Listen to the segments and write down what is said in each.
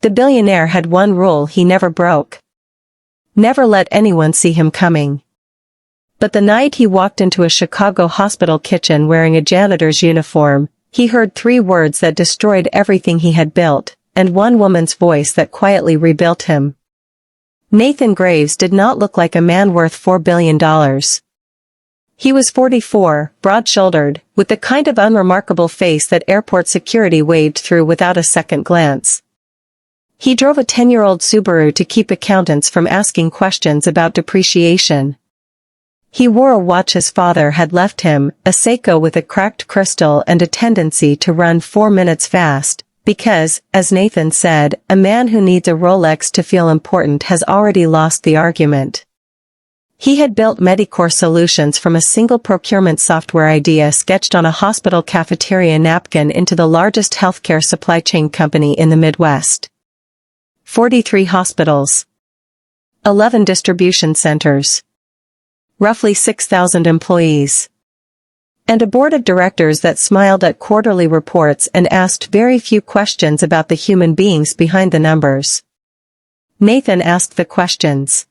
The billionaire had one rule he never broke. Never let anyone see him coming. But the night he walked into a Chicago hospital kitchen wearing a janitor's uniform, he heard 3 words that destroyed everything he had built, and one woman's voice that quietly rebuilt him. Nathan Graves did not look like a man worth $4 billion. He was 44, broad-shouldered, with the kind of unremarkable face that airport security waved through without a second glance. He drove a 10-year-old Subaru to keep accountants from asking questions about depreciation. He wore a watch his father had left him, a Seiko with a cracked crystal and a tendency to run 4 minutes fast, because, as Nathan said, a man who needs a Rolex to feel important has already lost the argument. He had built Medicore solutions from a single procurement software idea sketched on a hospital cafeteria napkin into the largest healthcare supply chain company in the Midwest. 43 hospitals. 11 distribution centers. Roughly 6,000 employees. And a board of directors that smiled at quarterly reports and asked very few questions about the human beings behind the numbers. Nathan asked the questions.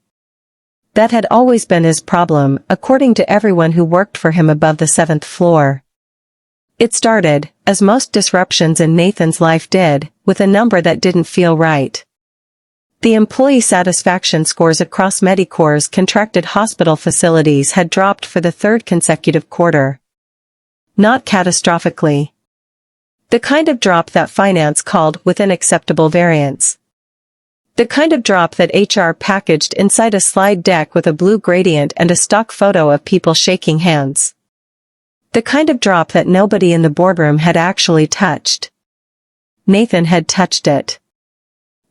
That had always been his problem, according to everyone who worked for him above the 7th floor. It started, as most disruptions in Nathan's life did, with a number that didn't feel right. The employee satisfaction scores across Medicore's contracted hospital facilities had dropped for the 3rd consecutive quarter. Not catastrophically. The kind of drop that finance called within acceptable variance. The kind of drop that HR packaged inside a slide deck with a blue gradient and a stock photo of people shaking hands. The kind of drop that nobody in the boardroom had actually touched. Nathan had touched it.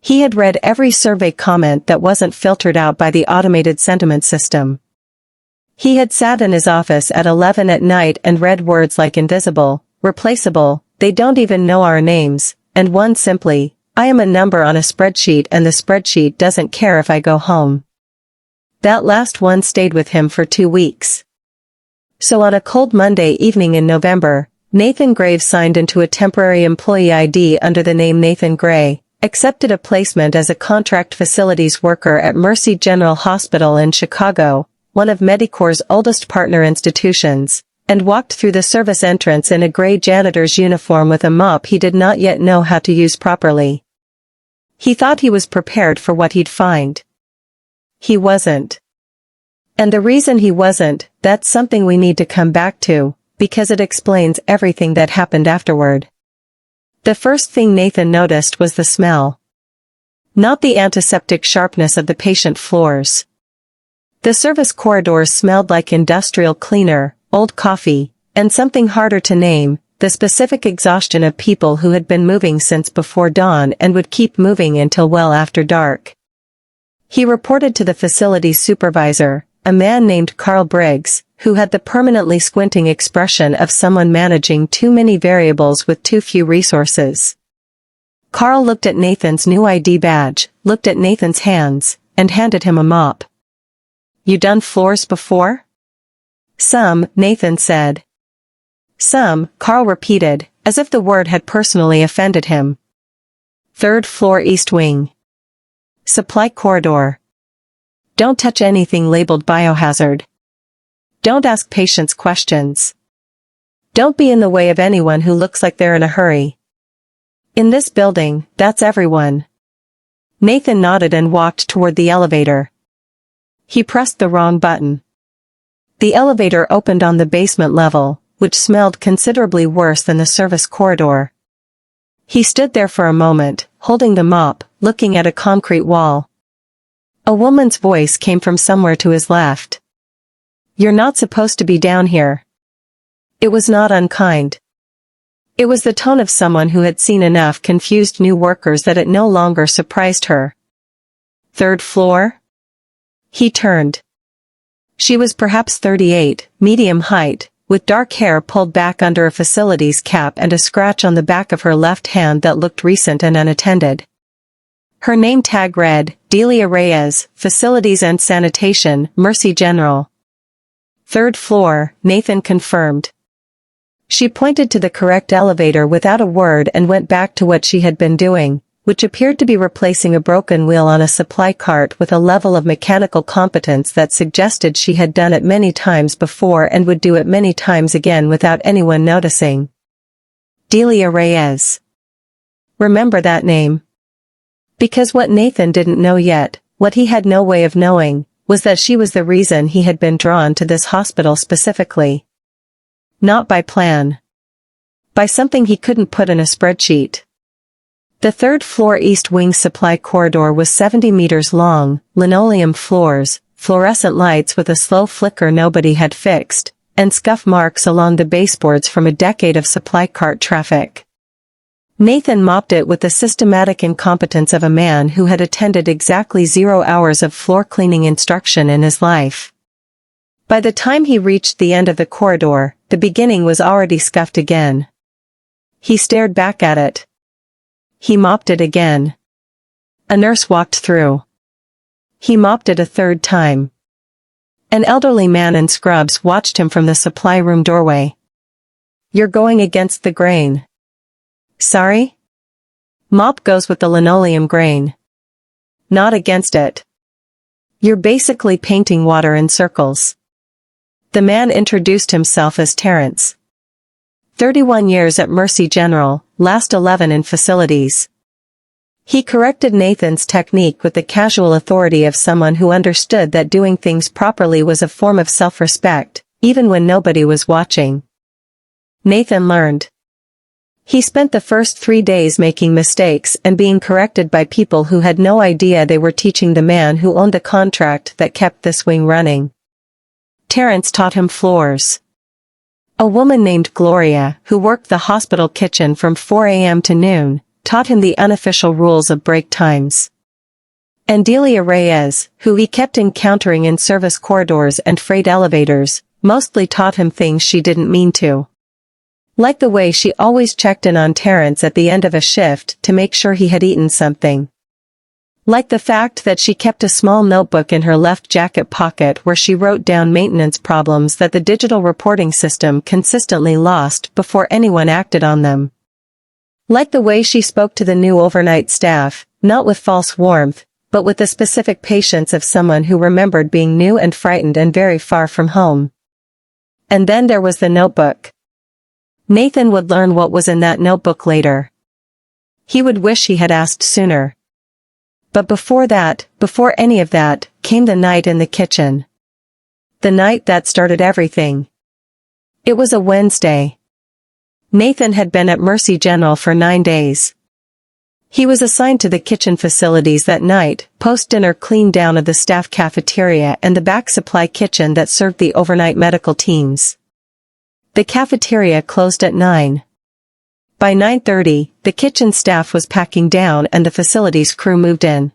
He had read every survey comment that wasn't filtered out by the automated sentiment system. He had sat in his office at 11 at night and read words like invisible, replaceable, they don't even know our names, and one simply, I am a number on a spreadsheet and the spreadsheet doesn't care if I go home. That last one stayed with him for 2 weeks. So on a cold Monday evening in November, Nathan Graves signed into a temporary employee ID under the name Nathan Gray, accepted a placement as a contract facilities worker at Mercy General Hospital in Chicago, one of Medicore's oldest partner institutions, and walked through the service entrance in a gray janitor's uniform with a mop he did not yet know how to use properly. He thought he was prepared for what he'd find. He wasn't. And the reason he wasn't, that's something we need to come back to, because it explains everything that happened afterward. The first thing Nathan noticed was the smell. Not the antiseptic sharpness of the patient floors. The service corridors smelled like industrial cleaner, old coffee, and something harder to name, the specific exhaustion of people who had been moving since before dawn and would keep moving until well after dark. He reported to the facility's supervisor, a man named Carl Briggs, who had the permanently squinting expression of someone managing too many variables with too few resources. Carl looked at Nathan's new ID badge, looked at Nathan's hands, and handed him a mop. You done floors before? Some, Nathan said. Some, Carl repeated, as if the word had personally offended him. 3rd floor east wing. Supply corridor. Don't touch anything labeled biohazard. Don't ask patients questions. Don't be in the way of anyone who looks like they're in a hurry. In this building, that's everyone. Nathan nodded and walked toward the elevator. He pressed the wrong button. The elevator opened on the basement level, which smelled considerably worse than the service corridor. He stood there for a moment, holding the mop, looking at a concrete wall. A woman's voice came from somewhere to his left. You're not supposed to be down here. It was not unkind. It was the tone of someone who had seen enough confused new workers that it no longer surprised her. 3rd floor? He turned. She was perhaps 38, medium height, with dark hair pulled back under a facilities cap and a scratch on the back of her left hand that looked recent and unattended. Her name tag read, Delia Reyes, Facilities and Sanitation, Mercy General. 3rd floor, Nathan confirmed. She pointed to the correct elevator without a word and went back to what she had been doing, which appeared to be replacing a broken wheel on a supply cart with a level of mechanical competence that suggested she had done it many times before and would do it many times again without anyone noticing. Delia Reyes. Remember that name? Because what Nathan didn't know yet, what he had no way of knowing, was that she was the reason he had been drawn to this hospital specifically. Not by plan. By something he couldn't put in a spreadsheet. The third-floor East Wing supply corridor was 70 meters long, linoleum floors, fluorescent lights with a slow flicker nobody had fixed, and scuff marks along the baseboards from a decade of supply cart traffic. Nathan mopped it with the systematic incompetence of a man who had attended exactly 0 hours of floor cleaning instruction in his life. By the time he reached the end of the corridor, the beginning was already scuffed again. He stared back at it. He mopped it again. A nurse walked through. He mopped it a third time. An elderly man in scrubs watched him from the supply room doorway. "You're going against the grain." "Sorry?" "Mop goes with the linoleum grain." "Not against it. You're basically painting water in circles." The man introduced himself as Terrence. 31 years at Mercy General, last 11 in facilities. He corrected Nathan's technique with the casual authority of someone who understood that doing things properly was a form of self-respect, even when nobody was watching. Nathan learned. He spent the first 3 days making mistakes and being corrected by people who had no idea they were teaching the man who owned the contract that kept this wing running. Terrence taught him floors. A woman named Gloria, who worked the hospital kitchen from 4 a.m. to noon, taught him the unofficial rules of break times. And Delia Reyes, who he kept encountering in service corridors and freight elevators, mostly taught him things she didn't mean to. Like the way she always checked in on Terrence at the end of a shift to make sure he had eaten something. Like the fact that she kept a small notebook in her left jacket pocket where she wrote down maintenance problems that the digital reporting system consistently lost before anyone acted on them. Like the way she spoke to the new overnight staff, not with false warmth, but with the specific patience of someone who remembered being new and frightened and very far from home. And then there was the notebook. Nathan would learn what was in that notebook later. He would wish he had asked sooner. But before any of that, came the night in the kitchen. The night that started everything. It was a Wednesday. Nathan had been at Mercy General for 9 days. He was assigned to the kitchen facilities that night, post-dinner clean down of the staff cafeteria and the back supply kitchen that served the overnight medical teams. The cafeteria closed at 9. By 9:30, the kitchen staff was packing down and the facilities crew moved in.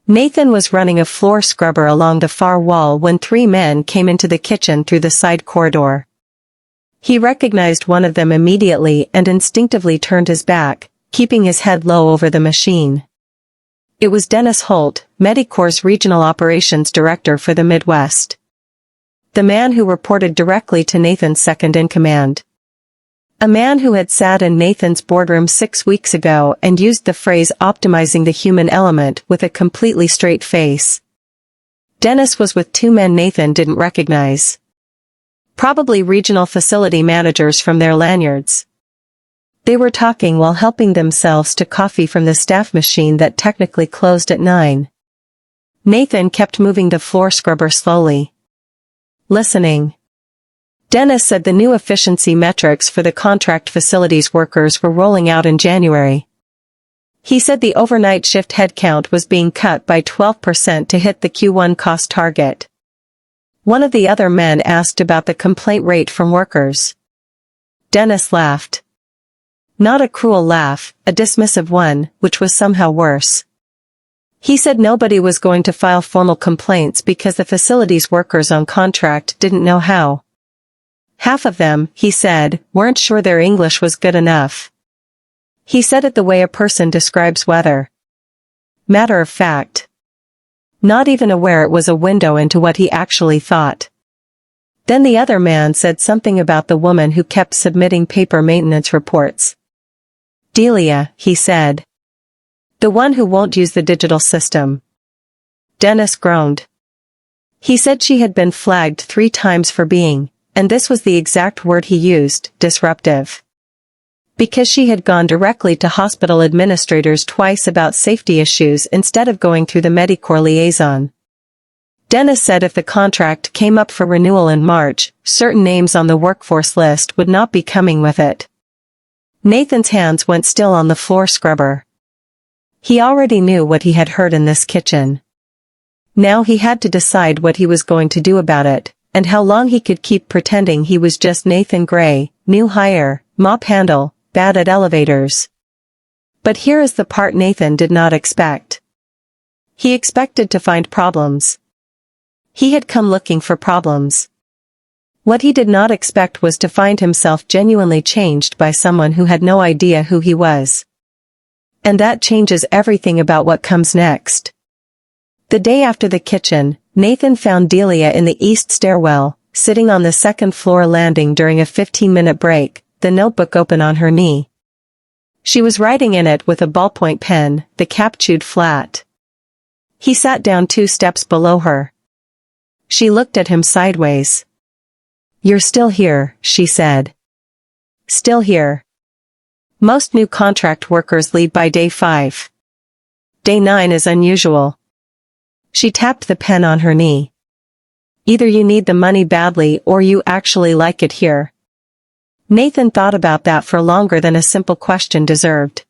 Nathan was running a floor scrubber along the far wall when 3 men came into the kitchen through the side corridor. He recognized one of them immediately and instinctively turned his back, keeping his head low over the machine. It was Dennis Holt, Medicorp's Regional Operations Director for the Midwest. The man who reported directly to Nathan's second-in-command. A man who had sat in Nathan's boardroom 6 weeks ago and used the phrase optimizing the human element with a completely straight face. Dennis was with 2 men Nathan didn't recognize. Probably regional facility managers from their lanyards. They were talking while helping themselves to coffee from the staff machine that technically closed at 9. Nathan kept moving the floor scrubber slowly. Listening. Dennis said the new efficiency metrics for the contract facilities workers were rolling out in January. He said the overnight shift headcount was being cut by 12% to hit the Q1 cost target. One of the other men asked about the complaint rate from workers. Dennis laughed. Not a cruel laugh, a dismissive one, which was somehow worse. He said nobody was going to file formal complaints because the facilities workers on contract didn't know how. Half of them, he said, weren't sure their English was good enough. He said it the way a person describes weather. Matter of fact. Not even aware it was a window into what he actually thought. Then the other man said something about the woman who kept submitting paper maintenance reports. Delia, he said. The one who won't use the digital system. Dennis groaned. He said she had been flagged 3 times for being, and this was the exact word he used, disruptive. Because she had gone directly to hospital administrators twice about safety issues instead of going through the Medicorps liaison. Dennis said if the contract came up for renewal in March, certain names on the workforce list would not be coming with it. Nathan's hands went still on the floor scrubber. He already knew what he had heard in this kitchen. Now he had to decide what he was going to do about it, and how long he could keep pretending he was just Nathan Gray, new hire, mop handle, bad at elevators. But here is the part Nathan did not expect. He expected to find problems. He had come looking for problems. What he did not expect was to find himself genuinely changed by someone who had no idea who he was. And that changes everything about what comes next. The day after the kitchen, Nathan found Delia in the east stairwell, sitting on the second floor landing during a 15-minute break, the notebook open on her knee. She was writing in it with a ballpoint pen, the cap chewed flat. He sat down 2 steps below her. She looked at him sideways. "You're still here," she said. "Still here. Most new contract workers leave by day 5. Day 9 is unusual." She tapped the pen on her knee. "Either you need the money badly or you actually like it here." Nathan thought about that for longer than a simple question deserved.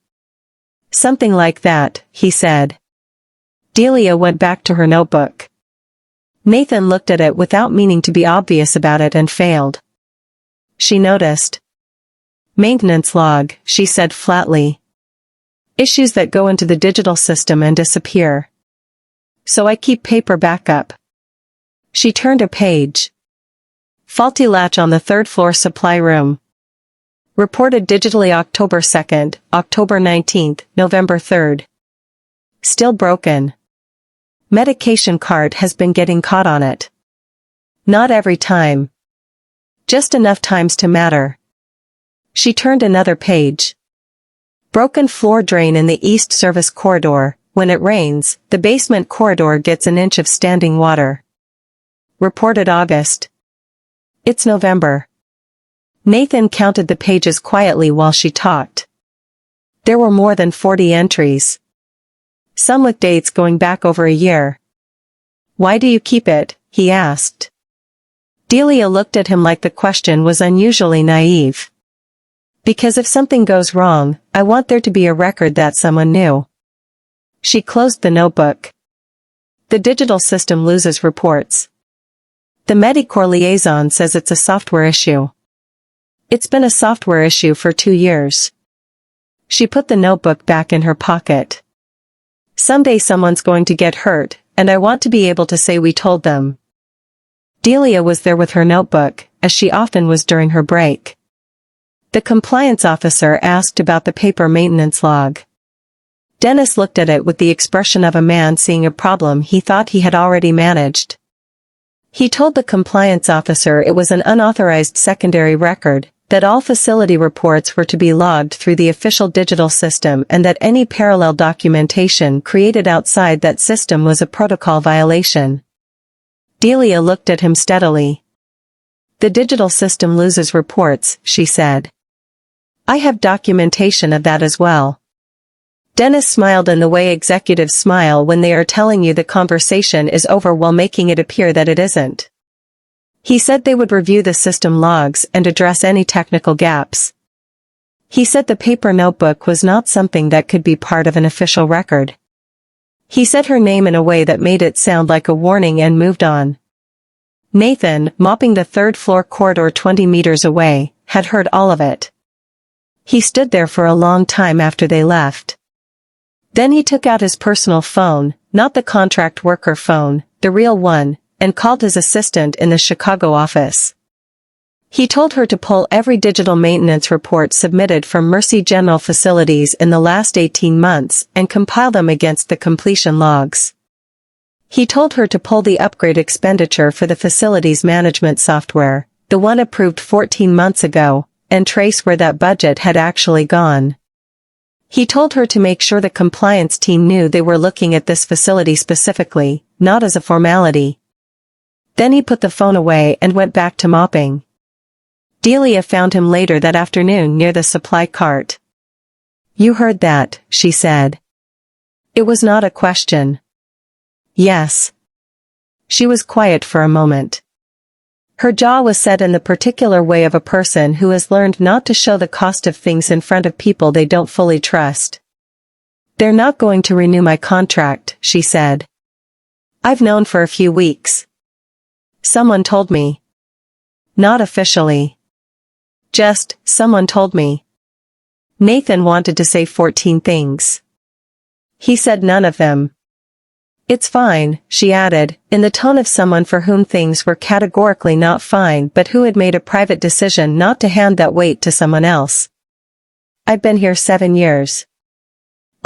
"Something like that," he said. Delia went back to her notebook. Nathan looked at it without meaning to be obvious about it and failed. She noticed. "Maintenance log," she said flatly. "Issues that go into the digital system and disappear. So I keep paper backup." She turned a page. "Faulty latch on the 3rd floor supply room. Reported digitally October 2nd, October 19th, November 3rd. Still broken. Medication cart has been getting caught on it. Not every time. Just enough times to matter." She turned another page. "Broken floor drain in the east service corridor. When it rains, the basement corridor gets an inch of standing water. Reported August. It's November." Nathan counted the pages quietly while she talked. There were more than 40 entries. Some with dates going back over a year. "Why do you keep it?" he asked. Delia looked at him like the question was unusually naive. "Because if something goes wrong, I want there to be a record that someone knew." She closed the notebook. "The digital system loses reports. The Medicorps liaison says it's a software issue. It's been a software issue for 2 years." She put the notebook back in her pocket. "Someday someone's going to get hurt, and I want to be able to say we told them." Delia was there with her notebook, as she often was during her break. The compliance officer asked about the paper maintenance log. Dennis looked at it with the expression of a man seeing a problem he thought he had already managed. He told the compliance officer it was an unauthorized secondary record, that all facility reports were to be logged through the official digital system and that any parallel documentation created outside that system was a protocol violation. Delia looked at him steadily. "The digital system loses reports," she said. "I have documentation of that as well." Dennis smiled in the way executives smile when they are telling you the conversation is over while making it appear that it isn't. He said they would review the system logs and address any technical gaps. He said the paper notebook was not something that could be part of an official record. He said her name in a way that made it sound like a warning and moved on. Nathan, mopping the 3rd floor corridor 20 meters away, had heard all of it. He stood there for a long time after they left. Then he took out his personal phone, not the contract worker phone, the real one, and called his assistant in the Chicago office. He told her to pull every digital maintenance report submitted from Mercy General facilities in the last 18 months and compile them against the completion logs. He told her to pull the upgrade expenditure for the facilities management software, the one approved 14 months ago, and trace where that budget had actually gone. He told her to make sure the compliance team knew they were looking at this facility specifically, not as a formality. Then he put the phone away and went back to mopping. Delia found him later that afternoon near the supply cart. "You heard that," she said. It was not a question. "Yes." She was quiet for a moment. Her jaw was set in the particular way of a person who has learned not to show the cost of things in front of people they don't fully trust. "They're not going to renew my contract," she said. "I've known for a few weeks. Someone told me." "Not officially. Just, someone told me." Nathan wanted to say 14 things. He said none of them. "It's fine," she added, in the tone of someone for whom things were categorically not fine but who had made a private decision not to hand that weight to someone else. "I've been here 7 years.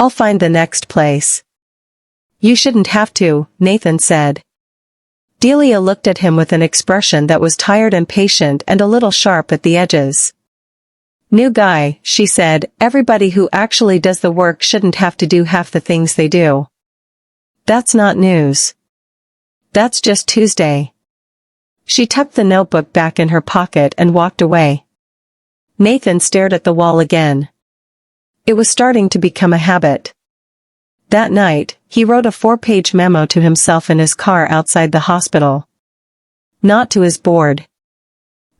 I'll find the next place." "You shouldn't have to," Nathan said. Delia looked at him with an expression that was tired and patient and a little sharp at the edges. "New guy," she said, "everybody who actually does the work shouldn't have to do half the things they do." "That's not news. That's just Tuesday." She tucked the notebook back in her pocket and walked away. Nathan stared at the wall again. It was starting to become a habit. That night, he wrote a 4-page memo to himself in his car outside the hospital. Not to his board.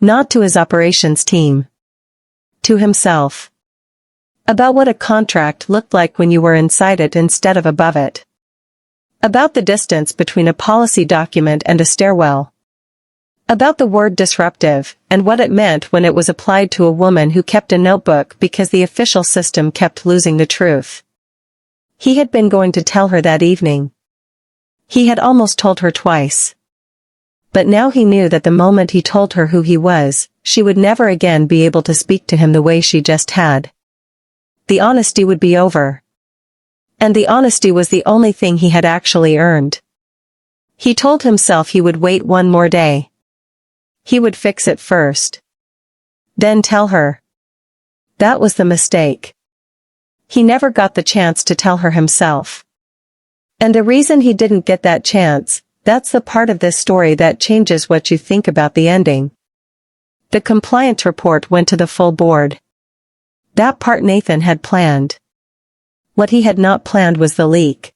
Not to his operations team. To himself. About what a contract looked like when you were inside it instead of above it. About the distance between a policy document and a stairwell. About the word disruptive, and what it meant when it was applied to a woman who kept a notebook because the official system kept losing the truth. He had been going to tell her that evening. He had almost told her twice. But now he knew that the moment he told her who he was, she would never again be able to speak to him the way she just had. The honesty would be over. And the honesty was the only thing he had actually earned. He told himself he would wait one more day. He would fix it first. Then tell her. That was the mistake. He never got the chance to tell her himself. And the reason he didn't get that chance, that's the part of this story that changes what you think about the ending. The compliance report went to the full board. That part Nathan had planned. What he had not planned was the leak.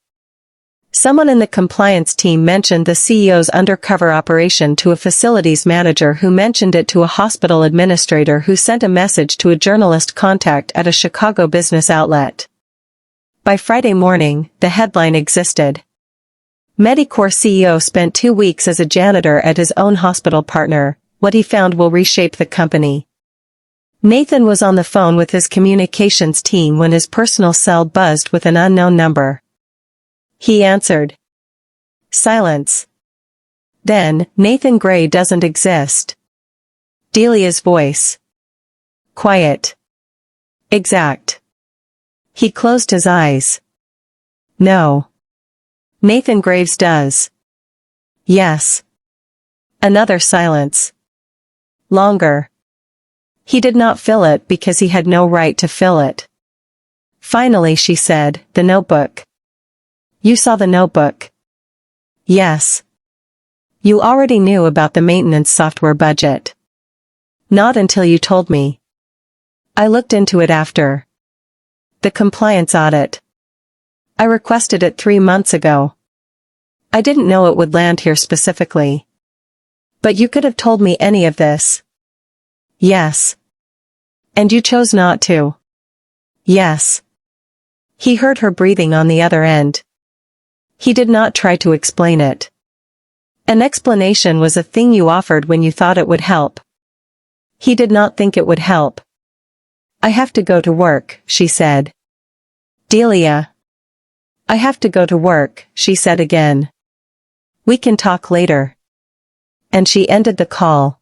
Someone in the compliance team mentioned the CEO's undercover operation to a facilities manager who mentioned it to a hospital administrator who sent a message to a journalist contact at a Chicago business outlet. By Friday morning, the headline existed. Medicore CEO spent 2 weeks as a janitor at his own hospital partner. What he found will reshape the company. Nathan was on the phone with his communications team when his personal cell buzzed with an unknown number. He answered. Silence. Then, Nathan Gray doesn't exist. Delia's voice. Quiet. Exact. He closed his eyes. No. Nathan Graves does. Yes. Another silence. Longer. He did not fill it because he had no right to fill it. Finally she said, the notebook. You saw the notebook. Yes. You already knew about the maintenance software budget. Not until you told me. I looked into it after. The compliance audit. I requested it 3 months ago. I didn't know it would land here specifically. But you could have told me any of this. Yes. And you chose not to. Yes. He heard her breathing on the other end. He did not try to explain it. An explanation was a thing you offered when you thought it would help. He did not think it would help. I have to go to work, she said. Delia. I have to go to work, she said again. We can talk later. And she ended the call.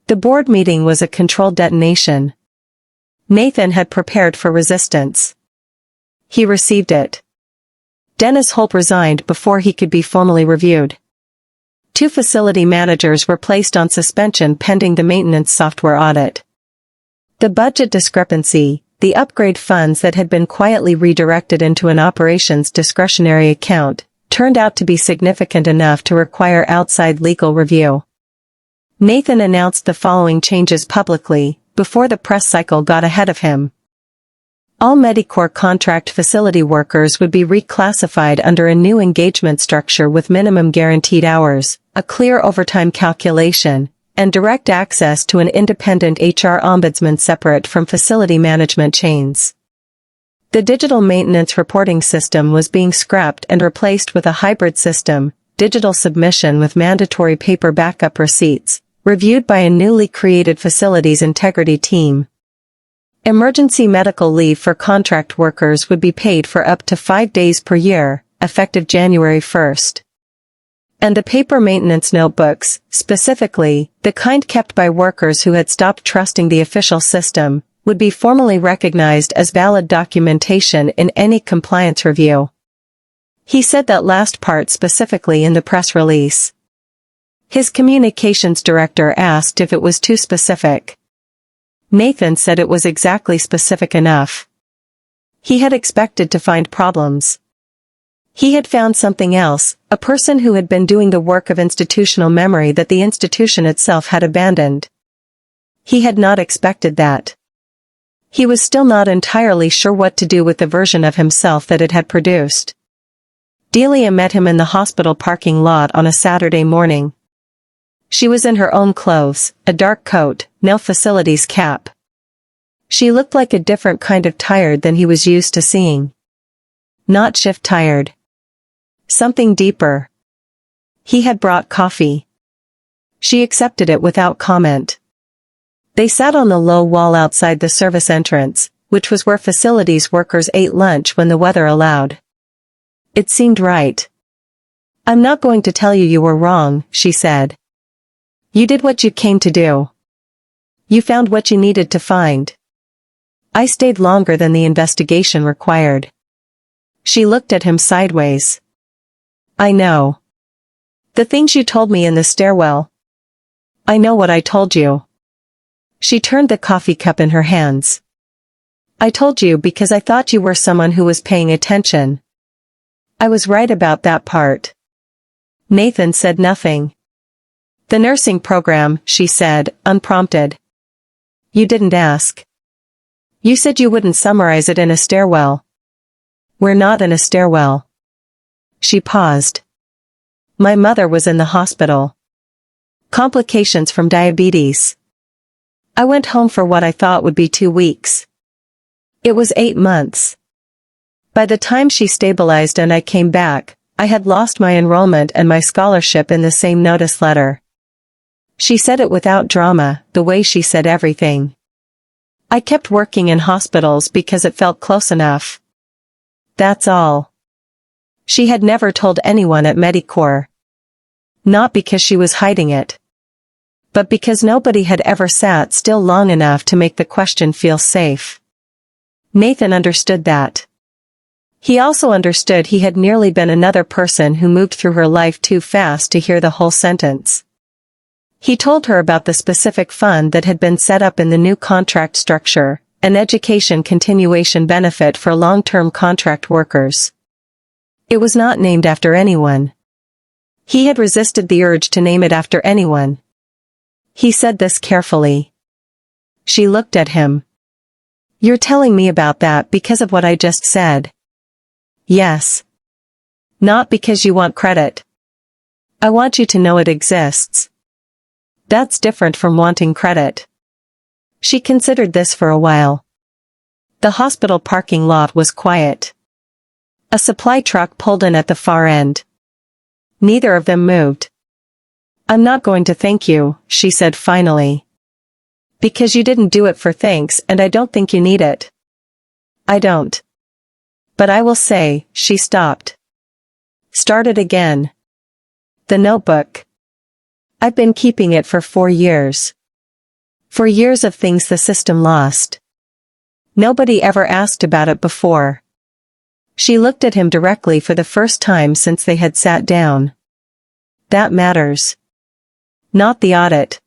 The board meeting was a controlled detonation. Nathan had prepared for resistance. He received it. Dennis Holt resigned before he could be formally reviewed. 2 facility managers were placed on suspension pending the maintenance software audit. The budget discrepancy, the upgrade funds that had been quietly redirected into an operations discretionary account turned out to be significant enough to require outside legal review. Nathan announced the following changes publicly, before the press cycle got ahead of him. All Medicorps contract facility workers would be reclassified under a new engagement structure with minimum guaranteed hours, a clear overtime calculation, and direct access to an independent HR ombudsman separate from facility management chains. The digital maintenance reporting system was being scrapped and replaced with a hybrid system, digital submission with mandatory paper backup receipts, reviewed by a newly created facilities integrity team. Emergency medical leave for contract workers would be paid for up to 5 days per year, effective January 1st. And the paper maintenance notebooks, specifically, the kind kept by workers who had stopped trusting the official system, would be formally recognized as valid documentation in any compliance review. He said that last part specifically in the press release. His communications director asked if it was too specific. Nathan said it was exactly specific enough. He had expected to find problems. He had found something else, a person who had been doing the work of institutional memory that the institution itself had abandoned. He had not expected that. He was still not entirely sure what to do with the version of himself that it had produced. Delia met him in the hospital parking lot on a Saturday morning. She was in her own clothes, a dark coat, no facilities cap. She looked like a different kind of tired than he was used to seeing. Not shift tired. Something deeper. He had brought coffee. She accepted it without comment. They sat on the low wall outside the service entrance, which was where facilities workers ate lunch when the weather allowed. It seemed right. "I'm not going to tell you you were wrong," she said. "You did what you came to do. You found what you needed to find. I stayed longer than the investigation required." She looked at him sideways. "I know. The things you told me in the stairwell. I know what I told you." She turned the coffee cup in her hands. "I told you because I thought you were someone who was paying attention. I was right about that part." Nathan said nothing. "The nursing program," she said, unprompted. "You didn't ask. You said you wouldn't summarize it in a stairwell." "We're not in a stairwell." She paused. "My mother was in the hospital. Complications from diabetes. I went home for what I thought would be 2 weeks. It was 8 months. By the time she stabilized and I came back, I had lost my enrollment and my scholarship in the same notice letter." She said it without drama, the way she said everything. "I kept working in hospitals because it felt close enough. That's all." She had never told anyone at Medicorps. Not because she was hiding it, but because nobody had ever sat still long enough to make the question feel safe. Nathan understood that. He also understood he had nearly been another person who moved through her life too fast to hear the whole sentence. He told her about the specific fund that had been set up in the new contract structure, an education continuation benefit for long-term contract workers. It was not named after anyone. He had resisted the urge to name it after anyone. He said this carefully. She looked at him. "You're telling me about that because of what I just said?" "Yes. Not because you want credit. I want you to know it exists. That's different from wanting credit." She considered this for a while. The hospital parking lot was quiet. A supply truck pulled in at the far end. Neither of them moved. "I'm not going to thank you," she said finally. "Because you didn't do it for thanks and I don't think you need it." "I don't. But I will say," she stopped. "Started again. The notebook. I've been keeping it for 4 years. For years of things the system lost. Nobody ever asked about it before." She looked at him directly for the first time since they had sat down. "That matters. Not the audit.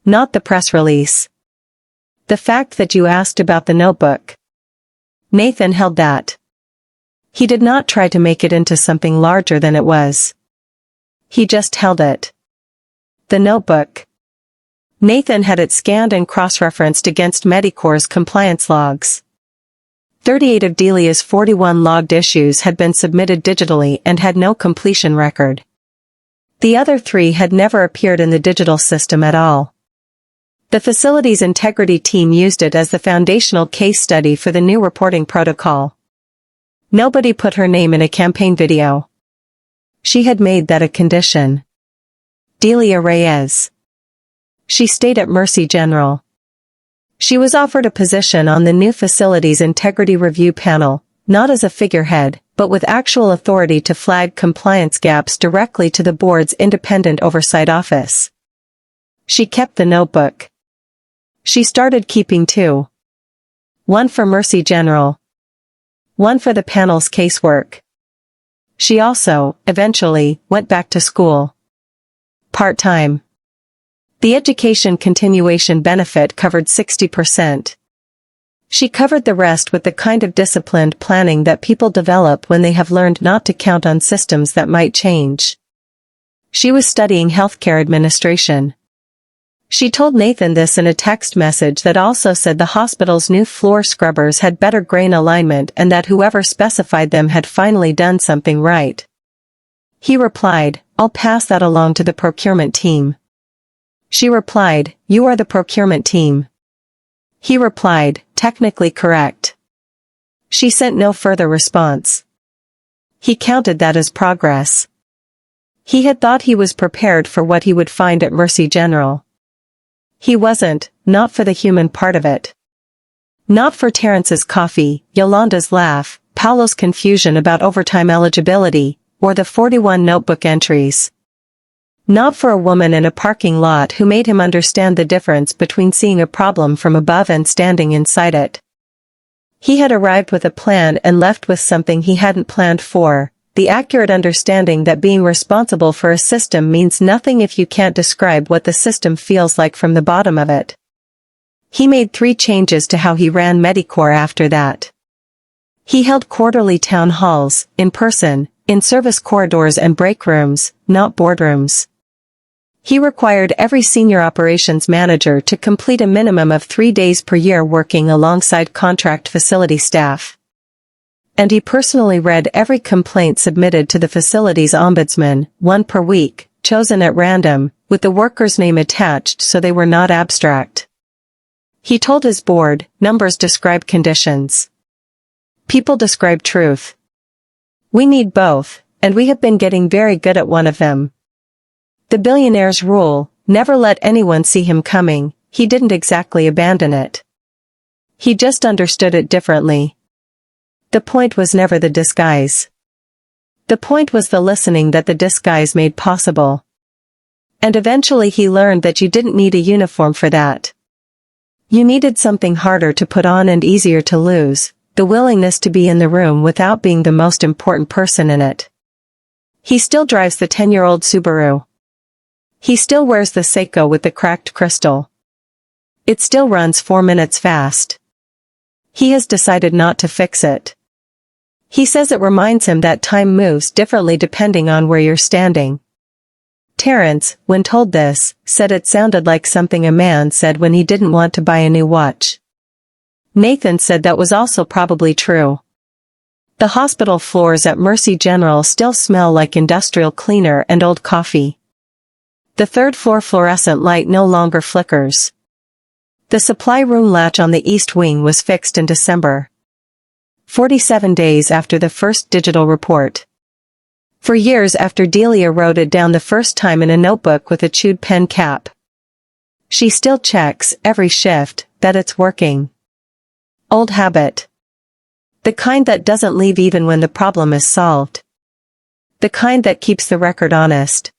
Not the press release. The fact that you asked about the notebook. Nathan held that. He did not try to make it into something larger than it was. He just held it. The notebook. Nathan had it scanned and cross-referenced against Medicore's compliance logs. 38 of Delia's 41 logged issues had been submitted digitally and had no completion record. The other 3 had never appeared in the digital system at all. The facility's integrity team used it as the foundational case study for the new reporting protocol. Nobody put her name in a campaign video. She had made that a condition. Delia Reyes. She stayed at Mercy General. She was offered a position on the new facility's integrity review panel, not as a figurehead, but with actual authority to flag compliance gaps directly to the board's independent oversight office. She kept the notebook. She started keeping 2. One for Mercy General. One for the panel's casework. She also, eventually, went back to school. Part-time. The education continuation benefit covered 60%. She covered the rest with the kind of disciplined planning that people develop when they have learned not to count on systems that might change. She was studying healthcare administration. She told Nathan this in a text message that also said the hospital's new floor scrubbers had better grain alignment and that whoever specified them had finally done something right. He replied, "I'll pass that along to the procurement team." She replied, "You are the procurement team." He replied, "Technically correct." She sent no further response. He counted that as progress. He had thought he was prepared for what he would find at Mercy General. He wasn't, not for the human part of it. Not for Terrence's coffee, Yolanda's laugh, Paolo's confusion about overtime eligibility, or the 41 notebook entries. Not for a woman in a parking lot who made him understand the difference between seeing a problem from above and standing inside it. He had arrived with a plan and left with something he hadn't planned for, the accurate understanding that being responsible for a system means nothing if you can't describe what the system feels like from the bottom of it. He made 3 changes to how he ran Medicore after that. He held quarterly town halls, in person, in service corridors and break rooms, not boardrooms. He required every senior operations manager to complete a minimum of 3 days per year working alongside contract facility staff. And he personally read every complaint submitted to the facility's ombudsman, 1 per week, chosen at random, with the worker's name attached so they were not abstract. He told his board, numbers describe conditions. People describe truth. We need both, and we have been getting very good at one of them. The Billionaire's rule, never let anyone see him coming, he didn't exactly abandon it. He just understood it differently. The point was never the disguise. The point was the listening that the disguise made possible. And eventually he learned that you didn't need a uniform for that. You needed something harder to put on and easier to lose, the willingness to be in the room without being the most important person in it. He still drives the 10-year-old Subaru. He still wears the Seiko with the cracked crystal. It still runs 4 minutes fast. He has decided not to fix it. He says it reminds him that time moves differently depending on where you're standing. Terrence, when told this, said it sounded like something a man said when he didn't want to buy a new watch. Nathan said that was also probably true. The hospital floors at Mercy General still smell like industrial cleaner and old coffee. The 3rd floor fluorescent light no longer flickers. The supply room latch on the east wing was fixed in December. 47 days after the first digital report. For years after Delia wrote it down the first time in a notebook with a chewed pen cap. She still checks, every shift, that it's working. Old habit. The kind that doesn't leave even when the problem is solved. The kind that keeps the record honest.